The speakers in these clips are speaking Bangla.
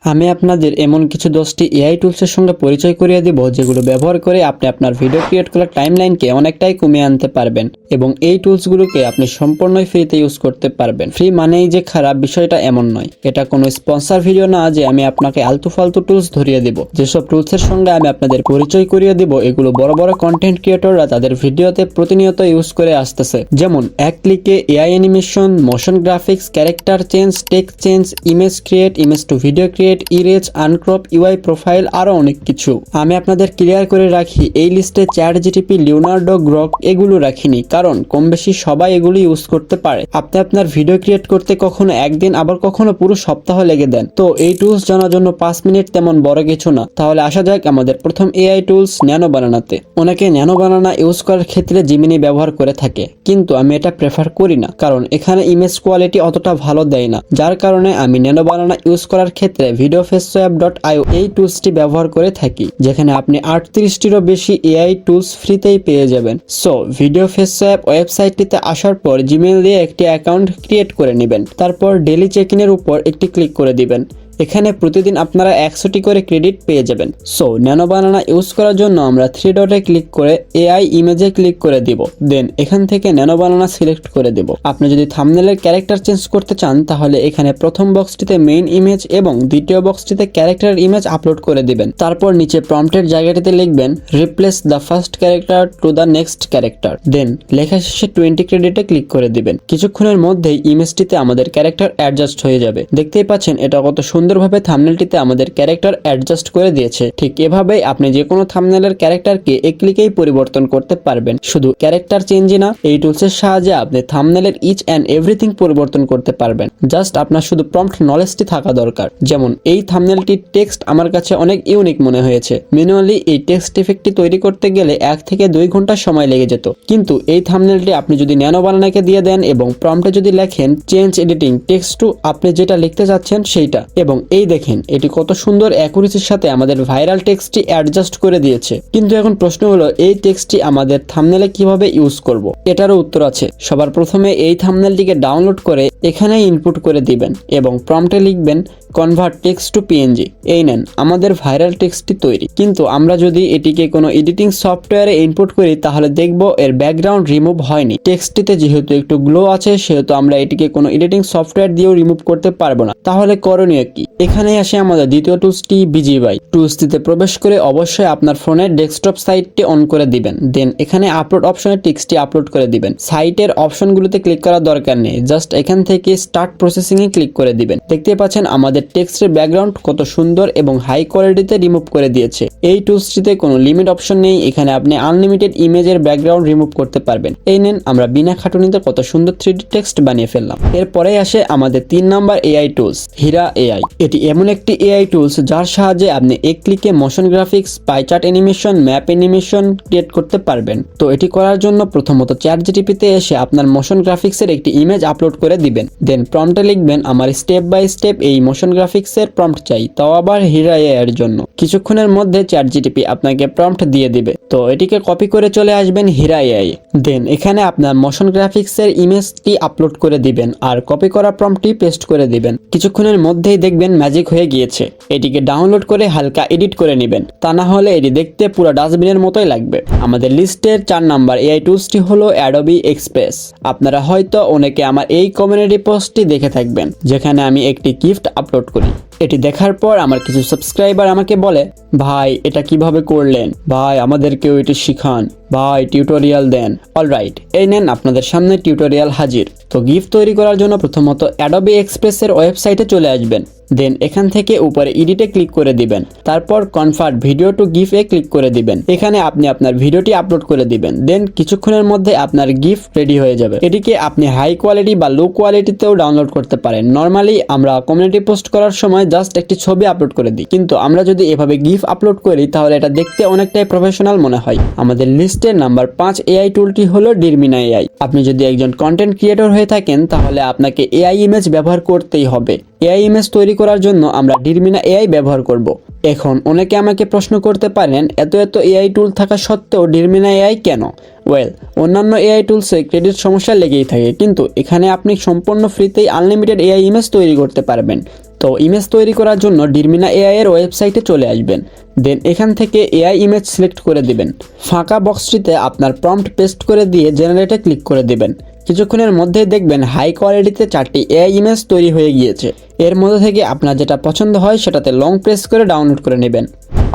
আমি আপনাদের এমন কিছু 10টি এআই টুলসের সঙ্গে পরিচয় করিয়ে দিব যেগুলো ব্যবহার করে আপনি আপনার ভিডিও ক্রিয়েট করার টাইমলাইনকে অনেকটাই কমিয়ে আনতে পারবেন এবং এই টুলসগুলোকে আপনি সম্পূর্ণই ফ্রিতে ইউজ করতে পারবেন। ফ্রি মানেই যে খারাপ, বিষয়টা এমন নয়। এটা কোনো স্পন্সর ভিডিও না যে আমি আপনাকে আলতু ফালতু টুলস ধরিয়ে দিব। যেসব টুলসের সঙ্গে আমি আপনাদের পরিচয় করিয়ে দিব এগুলো বড় বড় কন্টেন্ট ক্রিয়েটররা তাদের ভিডিওতে প্রতিনিয়ত ইউজ করে আসতেছে। যেমন এক ক্লিকে AI animation, motion graphics, character change, text change, image create, image to video create, erase, uncrop, UI profile, আরো অনেক কিছু। আমি আপনাদের ক্লিয়ার করে রাখি, এই লিস্টে চ্যাট জিটিপি, লিওনার্ডো, গ্রক এগুলো রাখিনি, কারণ কম বেশি সবাই এগুলো ইউজ করতে পারে। আপনি আপনার ভিডিও ক্রিয়েট করতে কখনো একদিন আবার কখনো পুরো সপ্তাহ লেগে দেন। তো এই টুলস জানার জন্য 5 মিনিট তেমন বড় কিছু না। তাহলে আসা যাক আমাদের প্রথম এআই টুলস ন্যানো বানানাতে। অনেকে ন্যানো বানানা ইউজ করার ক্ষেত্রে জিমিনি ব্যবহার করে থাকে, কিন্তু আমি এটা প্রেফার করি না, কারণ এখানে ইমেজ কোয়ালিটি অতটা ভালো দেয় না। যার কারণে আমি ন্যানো বানানা ইউজ করার ক্ষেত্রে videofaceswap.io এই টুলসটি ব্যবহার করে থাকি, যেখানে আপনি 38টিরও বেশি এআই টুলস ফ্রিতেই পেয়ে যাবেন। সো videofaceswap ওয়েবসাইটটিতে আসার পর জিমেইল দিয়ে একটি অ্যাকাউন্ট ক্রিয়েট করে নেবেন। তারপর ডেইলি চেক ইনের উপর একটি ক্লিক করে দিবেন। এখানে প্রতিদিন আপনারা 100টি করে ক্রেডিট পেয়ে যাবেন। সো ন্যানো বানানা ইউজ করার জন্য আমরা 3 ডটে ক্লিক করে এআই ইমেজে ক্লিক করে দিব। দেন এখান থেকে ন্যানো বানানা সিলেক্ট করে দিব। আপনি যদি থাম্বনেলের ক্যারেক্টার চেঞ্জ করতে চান তাহলে এখানে প্রথম বক্সটিতে মেইন ইমেজ এবং দ্বিতীয় বক্সটিতে ক্যারেক্টার ইমেজ আপলোড করে দিবেন। তারপর নিচে প্রম্পটের জায়গাটিতে লিখবেন replace the first character to the next character. Then লেখা শেষে 20 ক্রেডিটে ক্লিক করে দিবেন। কিছুক্ষণের মধ্যেই ইমেজটিতে আমাদের ক্যারেক্টার অ্যাডজাস্ট হয়ে যাবে। দেখতেই পাচ্ছেন এটা কত সুন্দরভাবে থাম্বনেলটিতে আমাদের ক্যারেক্টার অ্যাডজাস্ট করে দিয়েছে। ঠিক এভাবেই আপনি যে কোনো থাম্বনেলের ক্যারেক্টারকে এক ক্লিকেই পরিবর্তন করতে পারবেন। শুধু ক্যারেক্টার চেঞ্জই না, এই টুলসের সাহায্যে আপনি থাম্বনেলের ইচ অ্যান্ড এভরিথিং পরিবর্তন করতে পারবেন। জাস্ট আপনার শুধু প্রম্পট নলেজটি থাকা দরকার। যেমন এই থাম্বনেলটির টেক্সট আমার কাছে অনেক ইউনিক মনে হয়েছে। ম্যানুয়ালি এই টেক্সট ইফেক্টটি তৈরি করতে গেলে 1 থেকে 2 ঘন্টা সময় লেগে যেত, কিন্তু এই থাম্বনেলটি আপনি যদি ন্যানো বানানাকে দিয়ে দেন এবং প্রম্পটে যদি লেখেন চেঞ্জ এডিটিং টেক্সট টু আপনি যেটা লিখতে যাচ্ছেন সেইটা, এবং এই দেখেন এটি কত সুন্দর অ্যাকুরেসির সাথে আমাদের ভাইরাল টেক্সটটি অ্যাডজাস্ট করে দিয়েছে। কিন্তু এখন প্রশ্ন হলো এই টেক্সটটি আমাদের থাম্বনেলে কিভাবে ইউজ করব? এটারও উত্তর আছে। সবার প্রথমে এই থাম্বনেলটিকে ডাউনলোড করে এখানে ইনপুট করে দিবেন এবং প্রম্পটে লিখবেন কনভার্ট টেক্সট টু পিএনজি। এই নেন আমাদের ভাইরাল টেক্সটটি তৈরি। কিন্তু আমরা যদি এটিকে কোনো এডিটিং সফটওয়্যারে ইনপুট করি তাহলে দেখব এর ব্যাকগ্রাউন্ড রিমুভ হয়নি। টেক্সটটিতে যেহেতু একটু গ্লো আছে সেহেতু আমরা এটিকে কোনো এডিটিং সফটওয়্যার দিয়েও রিমুভ করতে পারবো না। তাহলে করণীয় কি? এখানে আসে আমাদের দ্বিতীয় টুলসটি বিজিবাই। টুলসটিতে প্রবেশ করে অবশ্যই আপনার ফোনের ডেস্কটপ সাইটটি অন করে দিবেন। দেন এখানে আপলোড অপশনে টেক্সটটি আপলোড করে দিবেন। সাইটের অপশনগুলোতে ক্লিক করার দরকার নেই, জাস্ট এখান থেকে স্টার্ট প্রসেসিং এ ক্লিক করে দিবেন। দেখতে পাচ্ছেন আমাদের টেক্সটের ব্যাকগ্রাউন্ড কত সুন্দর এবং হাই কোয়ালিটিতে রিমুভ করে দিয়েছে। এই টুলসটিতে কোনো লিমিট অপশন নেই, এখানে আপনি আনলিমিটেড ইমেজের ব্যাকগ্রাউন্ড রিমুভ করতে পারবেন। এই নেন আমরা বিনা খাটুনিতে কত সুন্দর 3D টেক্সট বানিয়ে ফেললাম। এরপরে আসে আমাদের 3 number AI tools, Hera AI. এটি এমন একটি এআই টুলস যার সাহায্যে আপনি এক ক্লিকে motion graphics, pie chart animation, map animation create করতে পারবেন। তো এটি করার জন্য প্রথমত চ্যাট জিটিপিতে এসে আপনার মোশন গ্রাফিক্সের একটি ইমেজ আপলোড করে দিবেন। দেন প্রম্পটে লিখবেন আমার স্টেপ বাই স্টেপ এই মোশন গ্রাফিক্সের প্রম্পট চাই, তাও আবার হীরা এআই এর জন্য। কিছুক্ষণের মধ্যে চ্যাট জিটিপি আপনাকে প্রম্পট দিয়ে দিবে। তো এটিকে কপি করে চলে আসবেন হীরা এআই। দেন এখানে আপনার মোশন গ্রাফিক্সের ইমেজটি আপলোড করে দিবেন আর কপি করা প্রম্পটটি পেস্ট করে দিবেন। কিছুক্ষণের মধ্যেই দেখবেন ম্যাজিক হয়ে গিয়েছে। এটিকে ডাউনলোড করে হালকা এডিট করে নেবেন, তা না হলে এটি দেখতে পুরো ডাস্টবিনের মতোই লাগবে। আমাদের লিস্টের 4 নাম্বার এআই টুলসটি হলো অ্যাডোবি এক্সপ্রেস। আপনারা হয়তো অনেকে আমার এই কমিউনিটি পোস্টটি দেখে থাকবেন যেখানে আমি একটি গিফট আপলোড করি। এটি দেখার পর আমার কিছু সাবস্ক্রাইবার আমাকে বলে, ভাই এটা কিভাবে করলেন, ভাই আমাদেরকেও এটি শিখান, ভাই টিউটোরিয়াল দেন। অলরাইট, এই নেন আপনাদের সামনে টিউটোরিয়াল হাজির। তো গিফট তৈরি করার জন্য প্রথমত অ্যাডোবি এক্সপ্রেসের ওয়েবসাইটে চলে আসবেন। দেন এখান থেকে উপরে এডিটে ক্লিক করে দিবেন। তারপর কনভার্ট ভিডিও টু গিফ এ ক্লিক করে দিবেন। এখানে আপনি আপনার ভিডিওটি আপলোড করে দিবেন। দেন কিছুক্ষণের মধ্যে আপনার গিফট রেডি হয়ে যাবে। এটিকে আপনি হাই কোয়ালিটি বা লো কোয়ালিটিতেও ডাউনলোড করতে পারেন। নর্মালি আমরা কমিউনিটি পোস্ট করার সময় জাস্ট একটি ছবি আপলোড করে দিই, কিন্তু আমরা যদি এভাবে গিফট আপলোড করি তাহলে এটা দেখতে অনেকটাই প্রফেশনাল মনে হয়। আমাদের লিস্টের নাম্বার 5 এআই টুলটি হলো ডিরমিনা এআই। আপনি যদি একজন কন্টেন্ট ক্রিয়েটর হয়ে থাকেন তাহলে আপনাকে এআই ইমেজ ব্যবহার করতেই হবে। এআই ইমেজ তৈরি করার জন্য আমরা ডিরমিনা এআই ব্যবহার করব। এখন অনেকে আমাকে প্রশ্ন করতে পারেন এত এআই টুল থাকা সত্ত্বেও ডিরমিনা এআই কেন? ওয়েল, অন্যান্য এআই টুলসে ক্রেডিট সমস্যা লেগেই থাকে, কিন্তু এখানে আপনি সম্পূর্ণ ফ্রিতেই আনলিমিটেড এআই ইমেজ তৈরি করতে পারবেন। তো ইমেজ তৈরি করার জন্য ডিরমিনা এআই এর ওয়েবসাইটে চলে আসবেন। দেন এখান থেকে এআই ইমেজ সিলেক্ট করে দিবেন। ফাঁকা বক্সটিতে আপনার প্রম্পট পেস্ট করে দিয়ে জেনারেটে ক্লিক করে দিবেন। কিছুক্ষণের মধ্যেই দেখবেন হাই কোয়ালিটিতে 4টি এআই ইমেজ তৈরি হয়ে গিয়েছে। এর মধ্যে থেকে আপনার যেটা পছন্দ হয় সেটাতে লং প্রেস করে ডাউনলোড করে নেবেন।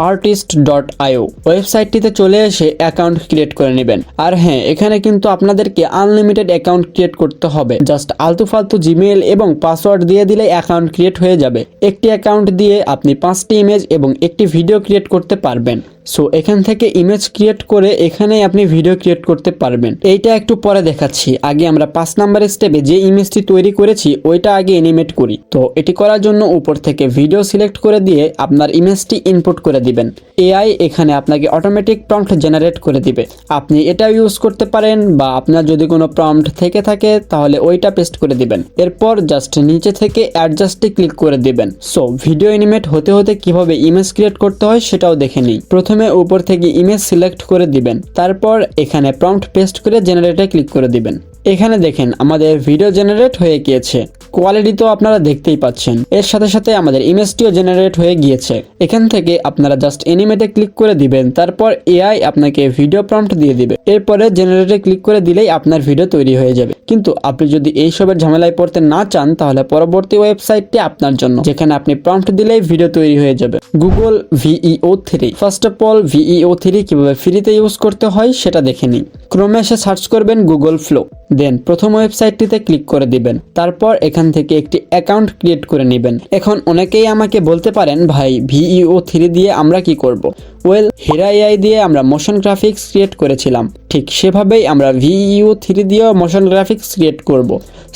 artist.io ওয়েবসাইটটিতে চলে এসে অ্যাকাউন্ট ক্রিয়েট করে নেবেন। আর হ্যাঁ, এখানে কিন্তু আপনাদেরকে আনলিমিটেড অ্যাকাউন্ট ক্রিয়েট করতে হবে। জাস্ট আলতু ফালতু জিমেইল এবং পাসওয়ার্ড দিয়ে দিলে অ্যাকাউন্ট ক্রিয়েট হয়ে যাবে। একটি অ্যাকাউন্ট দিয়ে আপনি 5টি ইমেজ এবং একটি ভিডিও ক্রিয়েট করতে পারবেন। সো এখান থেকে ইমেজ ক্রিয়েট করে এখানেই আপনি ভিডিও ক্রিয়েট করতে পারবেন। এইটা একটু পরে দেখাচ্ছি। আগে আমরা 5 নাম্বার স্টেপে যে ইমেজটি তৈরি করেছি ওইটা আগে অ্যানিমেট করি। তো এটি করার জন্য উপর থেকে ভিডিও সিলেক্ট করে দিয়ে আপনার ইমেজটি ইনপুট করে দিবেন। এআই এখানে আপনাকে অটোমেটিক প্রম্পট জেনারেট করে দিবে। আপনি এটা ইউজ করতে পারেন বা আপনার যদি কোনো প্রম্পট থেকে থাকে তাহলে ওইটা পেস্ট করে দিবেন। এরপর জাস্ট নিচে থেকে অ্যাডজাস্টে ক্লিক করে দিবেন। সো ভিডিও অ্যানিমেট হতে হতে কিভাবে ইমেজ ক্রিয়েট করতে হয় সেটাও দেখে নিই। প্রথমে উপর থেকে ইমেজ সিলেক্ট করে দিবেন। তারপর এখানে প্রম্পট পেস্ট করে জেনারেটে ক্লিক করে দিবেন। এখানে দেখেন আমাদের ভিডিও জেনারেট হয়ে গিয়েছে। কোয়ালিটি তো আপনারা দেখতেই পাচ্ছেন। এর সাথে সাথে আমাদের ইমেজটিও জেনারেট হয়ে গিয়েছে। এখান থেকে আপনারা জাস্ট অ্যানিমেটে ক্লিক করে দিবেন। তারপর এআই আপনাকে ভিডিও প্রম্পট দিয়ে দিবে। এরপরে জেনারেটে ক্লিক করে দিলেই আপনার ভিডিও তৈরি হয়ে যাবে। কিন্তু আপনি যদি এইসবের ঝামেলায় পড়তে না চান তাহলে পরবর্তী ওয়েবসাইটটি আপনার জন্য, যেখানে আপনি প্রম্পট দিলেই ভিডিও তৈরি হয়ে যাবে। Google VEO3। First of all VEO3 কিভাবে ফ্রিতে ইউজ করতে হয় সেটা দেখে নিই। ক্রোমে এসে সার্চ করবেন গুগল ফ্লো। দেন প্রথম ওয়েবসাইটটিতে ক্লিক করে দিবেন। তারপর এখান থেকে একটি অ্যাকাউন্ট ক্রিয়েট করে নেবেন। এখন অনেকেই আমাকে বলতে পারেন, ভাই VEO3 দিয়ে আমরা কি করব? ওয়েল, হেরা এআই দিয়ে আমরা মোশন গ্রাফিক্স ক্রিয়েট করেছিলাম। ঠিক সেভাবেই আমরা VEO3 দিয়েও মোশন গ্রাফিক্স ক্রিয়েট করব।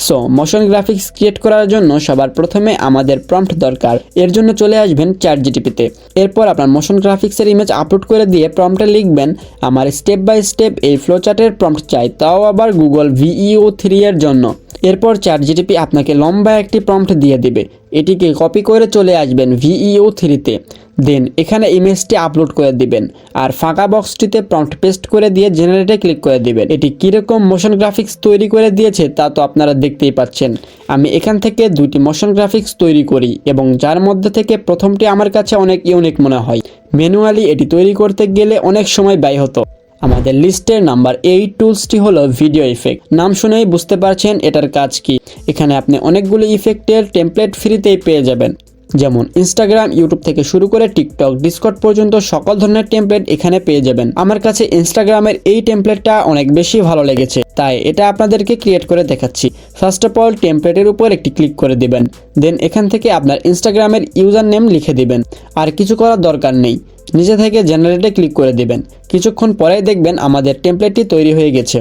সো মোশন গ্রাফিক্স ক্রিয়েট করার জন্য সবার প্রথমে আমাদের প্রম্পট দরকার। এর জন্য চলে আসবেন চ্যাটজিটিপিতে। এরপর আপনার মোশন গ্রাফিক্সের ইমেজ আপলোড করে দিয়ে প্রম্পটে লিখবেন, আমার স্টেপ বাই স্টেপ এই ফ্লোচার্টের প্রম্পট চাই, তাও আবার গুগল VEO3 এর জন্য। এরপর চ্যাটজিটিপি আপনাকে লম্বা একটি প্রম্পট দিয়ে দিবে। এটিকে কপি করে চলে আসবেন VEO3-তে। দেন এখানে ইমেজটি আপলোড করে দিবেন আর ফাঁকা বক্সটিতে প্রম্পট পেস্ট করে দিয়ে জেনারেটে ক্লিক করে দিবেন। এটি কিরকম মোশন গ্রাফিক্স তৈরি করে দিয়েছে তা তো আপনারা দেখতেই পাচ্ছেন। আমি এখান থেকে 2টি মোশন গ্রাফিক্স তৈরি করি এবং যার মধ্যে থেকে প্রথমটি আমার কাছে অনেক ইউনিক মনে হয়। ম্যানুয়ালি এটি তৈরি করতে গেলে অনেক সময় ব্যয় হতো। আমাদের লিস্টের নাম্বার 8 টুলসটি হলো ভিডিও ইফেক্ট। নাম শুনেই বুঝতে পারছেন এটার কাজ কি। এখানে আপনি অনেকগুলো ইফেক্টের টেমপ্লেট ফ্রিতেই পেয়ে যাবেন। যেমন ইনস্টাগ্রাম, ইউটিউব থেকে শুরু করে টিকটক, ডিসকর্ড পর্যন্ত সকল ধরনের টেমপ্লেট এখানে পেয়ে যাবেন। আমার কাছে ইনস্টাগ্রামের এই টেমপ্লেটটা অনেক বেশি ভালো লেগেছে, তাই এটা আপনাদেরকে ক্রিয়েট করে দেখাচ্ছি। ফার্স্ট অফ অল টেমপ্লেটের উপর একটি ক্লিক করে দিবেন। দেন এখান থেকে আপনার ইনস্টাগ্রামের ইউজার নেম লিখে দিবেন। আর কিছু করার দরকার নেই, নিচে থেকে জেনারেটে ক্লিক করে দিবেন। কিছুক্ষণ পরেই দেখবেন আমাদের টেমপ্লেটটি তৈরি হয়ে গেছে।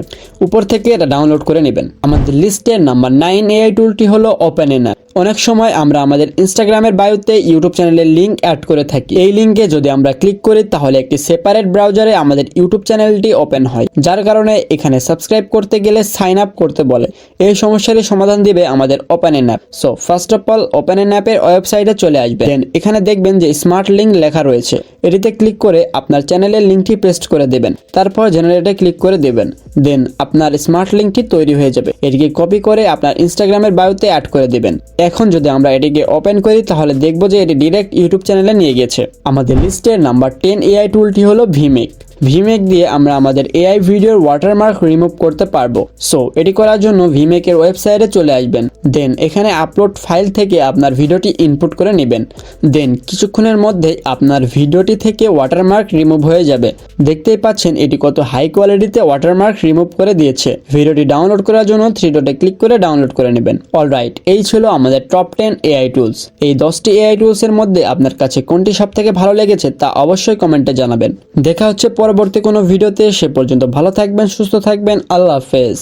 উপর থেকে এটা ডাউনলোড করে নেবেন। আমাদের লিস্টের নাম্বার 9 এআই টুলটি হলো ওপেনএনআই। অনেক সময় আমরা আমাদের ইনস্টাগ্রামের বায়োতে ইউটিউব চ্যানেলের লিঙ্ক অ্যাড করে থাকি। এই লিঙ্কে যদি আমরা ক্লিক করি তাহলে একটি সেপারেট ব্রাউজারে আমাদের ইউটিউব চ্যানেলটি ওপেন হয়, যার কারণে এখানে সাবস্ক্রাইব করতে গেলে সাইন আপ করতে বলে। এই সমস্যারই সমাধান দিবে আমাদের ওপেনএনআই। সো ফার্স্ট অফ অল ওপেনএনআইয়ের ওয়েবসাইটে চলে আসবেন। এখানে দেখবেন যে স্মার্ট লিঙ্ক লেখা রয়েছে। এটিতে ক্লিক করে আপনার চ্যানেলের লিঙ্কটি পেস্ট করে দেবেন। তারপর জেনারেটে ক্লিক করে দেবেন। দেন আপনার স্মার্ট লিঙ্কটি তৈরি হয়ে যাবে। এটিকে কপি করে আপনার ইনস্টাগ্রামের বায়োতে অ্যাড করে দেবেন। এখন যদি আমরা এটিকে ওপেন করি তাহলে দেখব যে এটি ডিরেক্ট ইউটিউব চ্যানেলে নিয়ে গেছে। আমাদের লিস্টের নাম্বার 10 এআই টুলটি হলো ভিমেক। ভিমেক দিয়ে আমরা আমাদের এআই ভিডিওর ওয়াটারমার্ক রিমুভ করতে পারবো। সো এটি করার জন্য ভিমেকের ওয়েবসাইটে চলে আসবেন। দেন এখানে আপলোড ফাইল থেকে আপনার ভিডিওটি ইনপুট করে নেবেন। দেন কিছুক্ষণের মধ্যে আপনার ভিডিওটি থেকে ওয়াটারমার্ক রিমুভ হয়ে যাবে। দেখতেই পাচ্ছেন এটি কত হাই কোয়ালিটিতে ওয়াটারমার্ক রিমুভ করে দিয়েছে। ভিডিওটি ডাউনলোড করার জন্য 3 ডটে ক্লিক করে ডাউনলোড করে নেবেন। অলরাইট, এই ছিল আমাদের টপ 10 এআই টুলস। এই 10টি এআই টুলস এর মধ্যে আপনার কাছে কোনটি সবথেকে ভালো লেগেছে তা অবশ্যই কমেন্টে জানাবেন। দেখা হচ্ছে পরবর্তী কোনো ভিডিওতে। সে পর্যন্ত ভালো থাকবেন, সুস্থ থাকবেন। আল্লাহ হাফেজ।